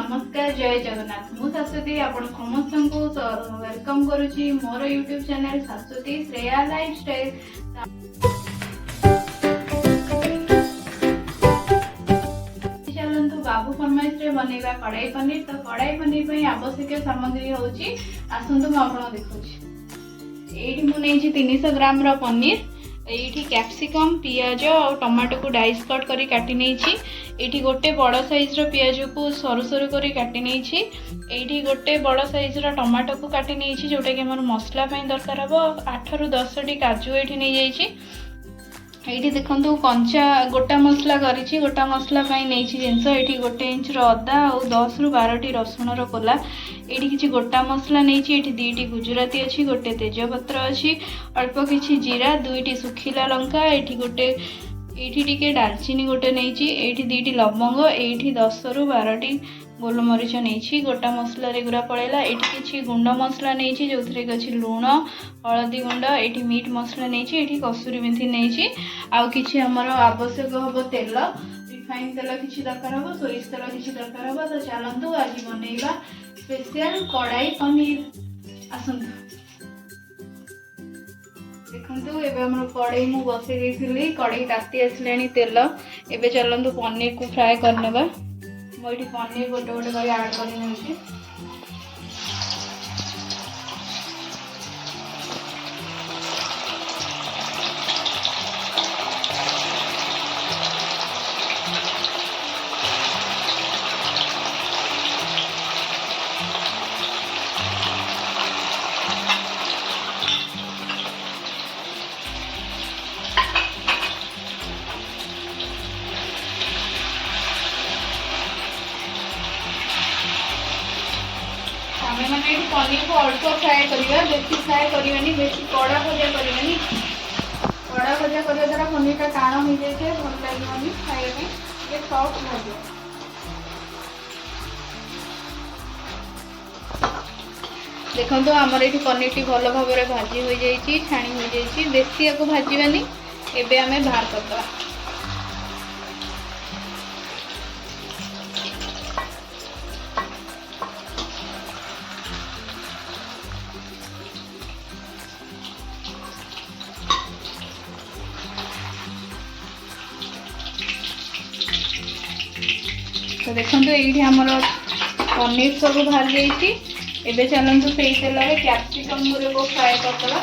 नमस्कार जय जगन्नाथ मु शाश्वती आपण समस्त को वेलकम करुची मोर यूट्यूब चैनल शाश्वती श्रेया लाइफस्टाइल। चलतु बाबू फरमाइश रे बनेगा कढ़ाई पनीर। तो कढ़ाई पनीर पे आवश्यक सामग्री होची आसंतु मु आपण देखुची। एठी मु नेची 300 ग्राम रो पनीर। ये कैप्सिकम पियाज और टमाटो को डाइस कट करी काटी नहीं। ये गोटे बड़ साइज पियाज को सरू सरू करी काटी नहीं। ये गोटे बड़ साइज टमाटो को काटी नहीं जोटा कि आम मसला दरकार हम 8 ରୁ 10 टी काजू ये नहीं जाइए। ये देखो कंचा गोटा मसला करी गोटा मसला नहीं जिनस ये 1 इंच अदा और 10 ରୁ 12 टी रसुण कोला। ये किसी गोटा मसला नहीं। ये 2टी गुजराती अच्छी गोटे तेजपत्र अच्छी अल्प किसी जीरा 2टी सुखिला लंका ये गोटे ये डालचीनी गोटे नहीं। ये 2टी लवंग ये 10 ରୁ 12 टी गोलमरीच नहीं। गोटा मसला गुरा पड़ेगा। ये किसी गुंड मसला नहीं जो थे अच्छी लुण हलदी गुंड ये मीट मसला नहीं। ये कसूरी मेथी नहीं। आउ कि आमर आवश्यक हम तेल रिफाइन तेल किसी दरकार हम सोरिष तेल किसी दरकार हम। तो चलतु आज बनइबा स्पेशल कढ़ाई पनीर आसतु देखु। एवं कढ़ाई मु बसई देती कढ़ाई ताती आसला तेल। एवं चलतु पनीर को फ्राए करने। मुझे पनीर गोटे गोटे कर ऐड कर मैंने पनीर को अल्प फ्राए करवा बेसी फ्राए करवानी बेसी कड़ा भजा करवानी। कड़ा भजा करने द्वारा पनीर टा टाण हो जाए भल लगे खाइबा सफ्ट लगे। देखो आमर ये पनीर टी भल भाव में भाजी हो जाए छाणी हो जाए। बेसी या भाजवानी एबे आमे बाहर करदे। तो देखो ये आमर पनीर सब बाहर जाइए। एबे चलतु से तेल में कैप्सिकम को फ्राए करदे।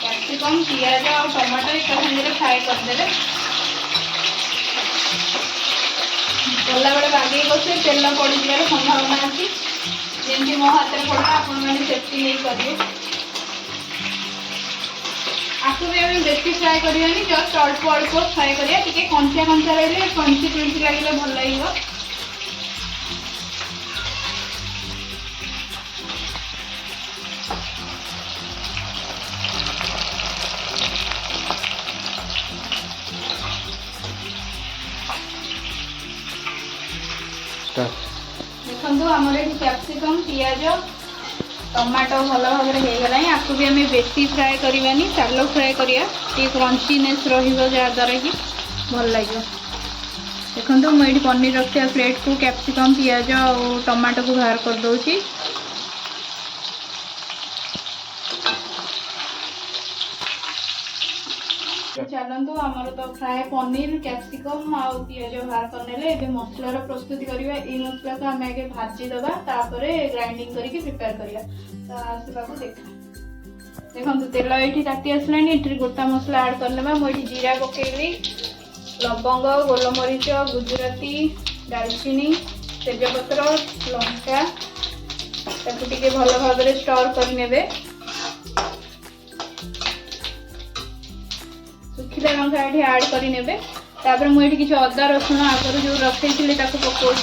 कैप्सिकम पियाज और टमाटो एक साथ फ्राए करदे। गला बेले बागे बसे तेल पड़ जाए संभावना अच्छी। जमी मो हाथ में पड़ा आपण मैंने सेफ्टी नहीं करेंगे। आपको भी हमें बेसी फ्राए करवानी जस्ट अल्प अल्प फ्राए करिया। कंचा कंचा रही क्रंची क्रंची लगे भल लगे। देखो आमर ये कैप्सिकम पियाज टमाटो भल भाव में होगला। आपको भी हमें बेसी फ्राए करवानी शालो फ्राए करिया क्रंचीनेस रद्वारा कि भल लगे। देखो मुझे पनीर रखा प्लेट को कैप्सिकम पियाज और टमाटो को बाहर कर दूची। चलतु आमर तो फ्राए पनीर कैप्सिकम आउ पियाज बाहर करने मसलार प्रस्तुति करवा। ये मसला को आम आगे भाजीदबा ग्राइंडिंग करके प्रिपेयर करवा। तो आसवाक देखा देखो तेल ये ताती आसला गोटा मसला ऐड करने। मुझे जीरा पकईली लवंग गोलमरीच गुजराती डालचीनी तेजपत्र लंका टे भल भाव में स्टर करने। सुखिला लंका ये ऐड करने। मुझे किसी अदा रसुण आगर जो रखी पकाऊँ।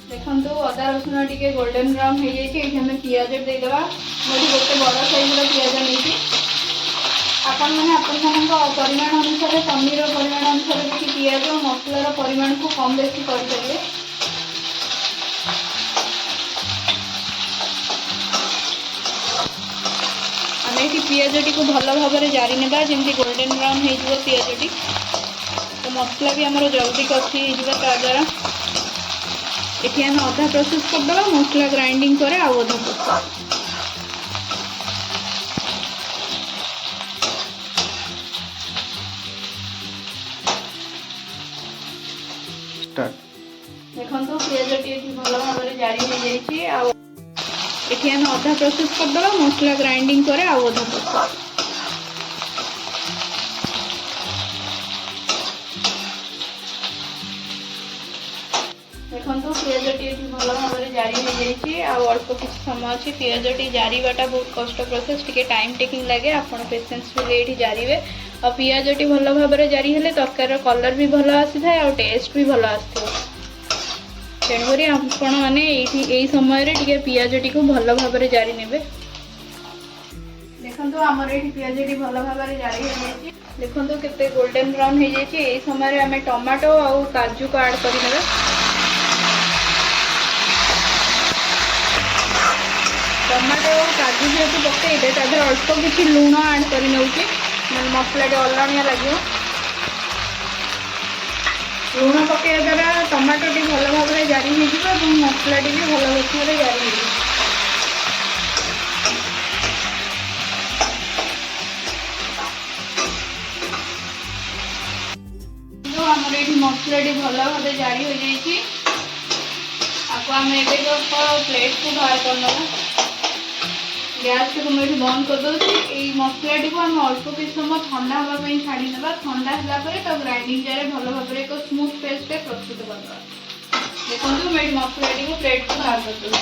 देखो अदा रसुण टी गोल्डन ब्राउन हो जाए। पियाज देदेबा। मुझे गोटे बड़ साइज पियाज नहीं। आपण मैंने परिमाण अनुसार पनीर परिमाण अनुसार देखिए पियाज और मसलार परिमाण को कम बेसी करेंगे। आम ये पियाजटी को भल भाव में जारी ने जमी गोल्डन ब्राउन हो पियाजटी। तो मसला भी आमर जल्दी कषी हो द्वारा ये आम अधा प्रोसेस करदे मसला ग्राइंडिंग करे आउ अधा प्रोसेस। देखो पियाजटी ये भल भाव में जारी हो जाए आम अधा प्रोसेस करदे मसला ग्राइंडिंग करे आउ अधा प्रोसेस। देखो पियाजटी ये भल भाव में जारी हो जाए अल्प किसी समय अच्छी पियाजटी जारीवाटा बहुत कष्ट प्रोसेस टी टाइम टेकिंग लगे आपण पेसेंस भी जारे और पियाजटी भल भाव में जारी हेले तरकार कलर भी भल आसी था और टेस्ट भी भल आसो। तेणुक आपण मैंने यही समय टे पियाजटी को भल भाव में जारी ने। देखो आमर ये पियाजटी भल भाव में जारी हो जाए। देखो केते गोल्डन ब्राउन हो जाए। यही समय आम टमाटो और काजू को ऐड कर टमाटो और काजू जेहतु पकईदे तादेह अल्प किसी लुण ऐड कर मसला टे अलणिया लगे। लुण पकड़ा द्वारा टमाटो टी भल भाव में जारी हो मसला टी भी भल भाव में जारी हो आम ये मसला टी भल भाव में जारी हो जाए। आपको आम प्लेट को बाहर कर गैस को मुझे बंद कर दूसरी मसलाटी को आम अल्प किसी समय ठंडा हाँपाई छाड़ी ना। ठंडा है तो ग्राइंडिंग जार भल भाव में एक स्मूथ पेस्ट प्रस्तुत करवा। देखो मुझे मसलाटी को प्लेट को बाहर कर दूँ।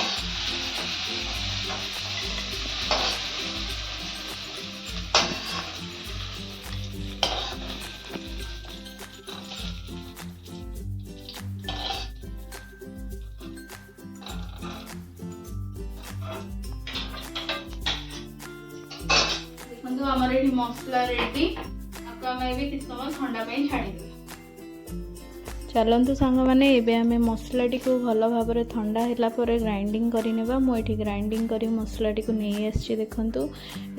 आमर ये मसला रेडी आपको आम ये किसी समय ठंडा छाड़ी। चलतु सांग मैंने आम मसलाटी को भल भाव में ठंडा है ग्राइंडिंग करने मुझे ग्राइंडिंग कर मसलाटी को नहीं आसी। देखु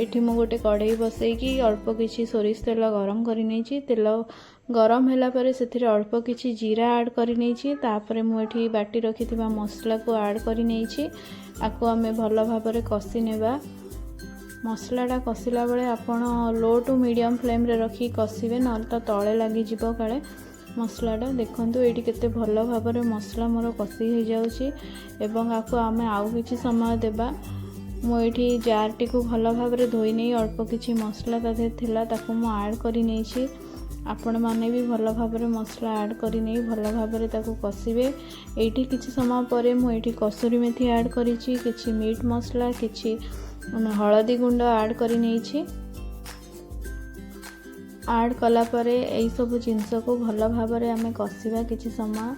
ये मु गोटे कढ़ई बसईकि अल्प किसी सोरिष तेल गरम कर तेल गरम है से अल्प किसी जीरा ऐड कर मुझे बाटी रखी मसला को ऐड कर आम भल भाव में कषि नेबा। मसलाटा कषिला बेले आपण लो टू मीडियम फ्लेम रे रखी कषिबे ना तो तले लगी जीवो काले मसलाटा। देखंतु एटी केते भल भाव में मसला मोर कषि हो जाउची एवं आपको आम आउ किछि समय देबा। मुझे जार को भल भाव में धोई नहीं अल्प किछि मसला तादे थिला ताको मु ऐड करि नेछि। आपण माने भी भल भाव में मसला ऐड करि नहीं भल भाव में ताको कषिबे। एटी किछि समय परे मु एटी कसूरी मेथी ऐड करिछि किछि मीट मसला किछि हलदी गुंड ऐड करी नहीं ऐड कलापर यही सब जिनस को भल भाव में आम कषा किसी समय।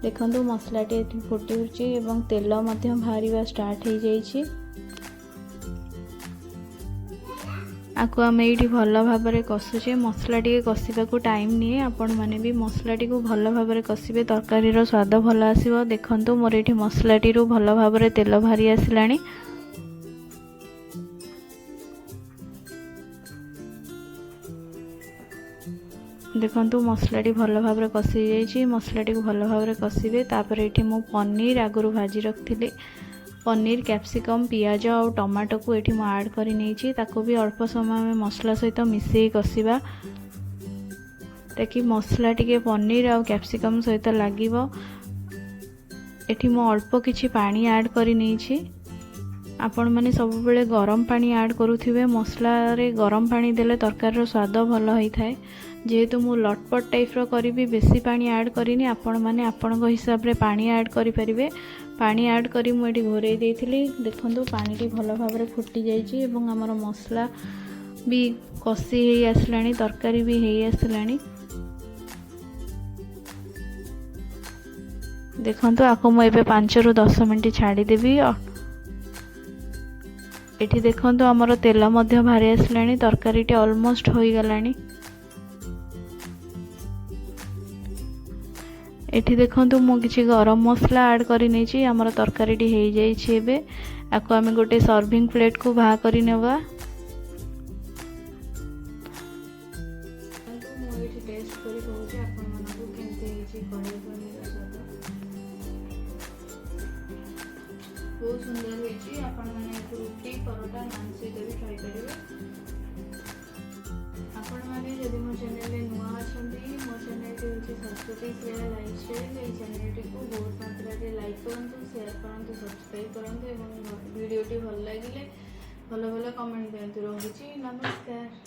देखो मसलाटी फुटी एवं तेल बाहर स्टार्ट हो जाइए। आपको आम ये भल भाव में कषुचे मसला टी कषा को टाइम निए आपण मैंने भी मसलाटी को भल भाव में कषिबे तरकारी स्वाद भल आसो। देखो मोर ये मसलाटी भल भाव में तेल बाहरी आसला। देखो मसलाटी भल भाव में कषि जाइए मसलाटी को भल भाव में कषिबे। तापर ये मु पनीर आगुरी भाजी रखी पनीर कैप्सिकम पियाज और टमाटो को ये ऐड कर भी अल्प समय में मसला सहित मिसई कषा ताकि मसला टी पनीर और कैप्सिकम सहित लगे। ये मु अल्प किछि पानी ऐड कर आपण मैंने सब बेले गरम पानी ऐड करुथिबे। मसला रे गरम पानी देले तरकार स्वाद भल होता है। जेहेतु मु लटपट टाइप रो करी बेसी पानी ऐड करिनी आपण मैंने आपण हिसाब रे पानी ऐड करि परिबे। पानी ऐड करी मु एटी घोरै देइथिली। देखंतु पानी टी भल भाव में फुटी जाइए एवं हमर मसला भी कषि हे आसलानी तरकारी भी हे आसलानी। देखंतु आको मु एबे 5 ରୁ 10 मिनिट छाड़ी देबी। एठी देखंतु हमर तेल मध्य भारी आसलानी तरकारी टी ऑलमोस्ट होई गलानी। एठी देखंतु मु किछि गरम मसला ऐड करि नेछि हमर तरकारीटी हेइ जाई छि एबे आको आमे गोटे सर्विंग प्लेट को भा करि नेबा मु एठी टेस्ट करि कहूछि आपन मनकु केनते हेछि कढ़ाई पनीर स्वाद बहुत सुंदर हेछि आपन माने रुटी परोटा नान सहित भी ट्राई करिवे आपण माने यदि मो चैनल रे नुआ अछंती मो चैनल टी होछि संस्कृति श्रेया लाइफस्टाइल ए चैनल टी को बहुत मात्रा रे लाइक करंतु शेयर करंतु सब्सक्राइब करंतु एवं वीडियो टी भल लागिले भलो भलो कमेंट दियंतु रहूछि नमस्कार।